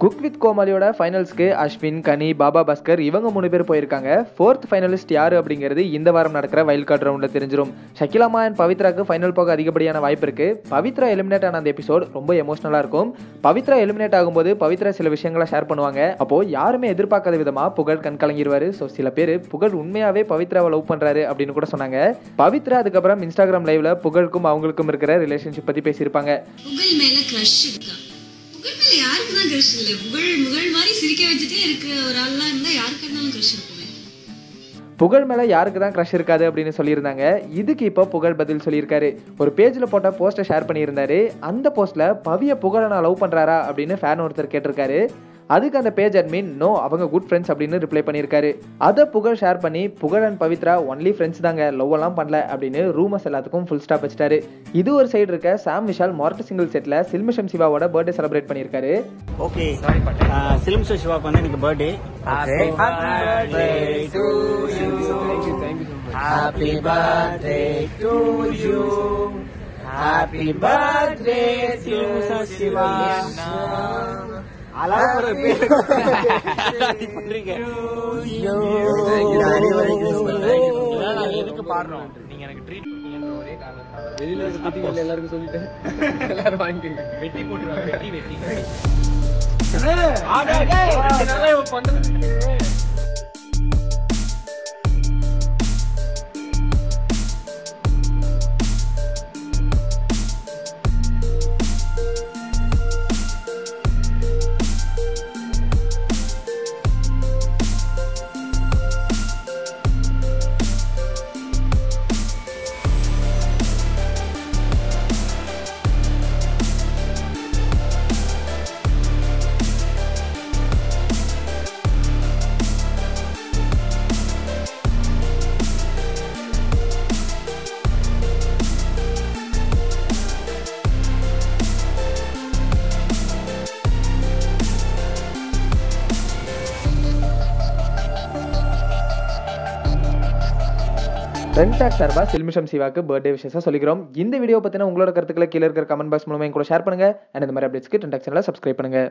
Cook with கோமாளியோட ஃபைனல்ஸ்க்கு Ashwin, கனி, பாபா பாஸ்கர் இவங்க 3 பேர் போயிருக்காங்க. 4th ஃபைனலிஸ்ட் யாரு அப்படிங்கிறது இந்த வாரம் நடக்கிற வைல்ட் கார்டு ரவுண்ட்ல தெரிஞ்சிரும். ஷகிலாமா அண்ட் பவித்ராக்கு ஃபைனல் போக அதிகப்படியான வாய்ப்பு இருக்கு. பவித்ரா எலிமினேட் ஆன அந்த எபிசோட் ரொம்ப எமோஷனலா இருக்கும். பவித்ரா எலிமினேட் ஆகும்போது பவித்ரா சில விஷயங்களை ஷேர் பண்ணுவாங்க. அப்போ யாருமே எதிர்பார்க்காத விதமா புகழ் கண் கலங்கிடுவாரு. ஸோ சில பேர் புகழ் உண்மையாவே பவித்ராவை லவ் பண்றாரு அப்படின்னு கூட சொன்னாங்க. பவித்ரா அதுக்கப்புறம் இன்ஸ்டாகிராம் லைவ்ல புகழுக்கும் அவங்களுக்கும் இருக்கிற ரிலேஷன்ஷிப் பத்தி பேசியிருப்பாங்க. புகழ் மேல கிரஷ் இருக்கா? புகழ் மேல யாருக்கு தான் கிரஷ் இல்லை? புகழ் மாதிரி சிரிக்க வச்சுட்டே இருக்கிற ஒரு ஆள்லாம் இருந்தா யாருக்கு இருந்தாலும் கிரஷ் இருக்குமே. புகழ் மேல யாருக்கு தான் கிரஷ் இருக்காது அப்படின்னு சொல்லியிருந்தாங்க. இதுக்கு இப்போ புகழ் பதில் சொல்லியிருக்காரு. ஒரு பேஜ்ல போட்ட போஸ்ட்டை ஷேர் பண்ணியிருந்தாரு. அந்த போஸ்ட்ல பவிய புகழை நான் லவ் பண்றாரா அப்படின்னு ஃபேன் ஒருத்தர் கேட்டிருக்காரு. அதுக்கு அந்த பேஜ் அட்மின் நோ அவங்க குட் ஃப்ரெண்ட்ஸ் அப்படின்னு ரிப்ளை பண்ணியிருக்காரு. அதை புகழ் ஷேர் பண்ணி புகழ் அண்ட் பவித்ரா ஒன்லி ஃப்ரெண்ட்ஸ் தாங்க, லவ் எல்லாம் பண்ணல அப்படின்னு ரூமர்ஸ் எல்லாத்துக்கும் ஃபுல் ஸ்டாப் வச்சிட்டாரு. இது ஒரு சைடு இருக்க சாம் விஷால் மார்ட் சிங்கிள் செட்ல சில்மிஷம் சிவாவோட பர்த்டே செலிப்ரேட் பண்ணியிருக்காரு. ஓகே சில்மிஷம் சிவாக்கு வந்து இன்னைக்கு birthday. Happy birthday to you. Happy birthday Chilmisham Siva. எதுக்கு பாடுறோம்? நீங்க எனக்கு ட்ரீட் பண்ணீங்க ஒரே காரணம். வெளியில இருக்க எல்லாருக்கும் சொல்லிட்டேன். எல்லாரும் வாங்கி வெட்டி போட்டுருவாங்க. வெட்டி ரெண்டாக் சார்பா சில்மிஷம் சிவாக்கு பர்த்டே விஷயத்தை சொல்லிக்கிறோம். இந்த வீடியோ பத்தின உங்களோட கருத்துக்களை கீழே இருக்கிற கமெண்ட் பாக்ஸ் மூலமா கூட ஷேர் பண்ணுங்க. அண்ட் இந்த மாதிரி அப்டேட்ஸ்க்கு ரெண்டாக் சேனலை சப்ஸ்கிரைப் பண்ணுங்க.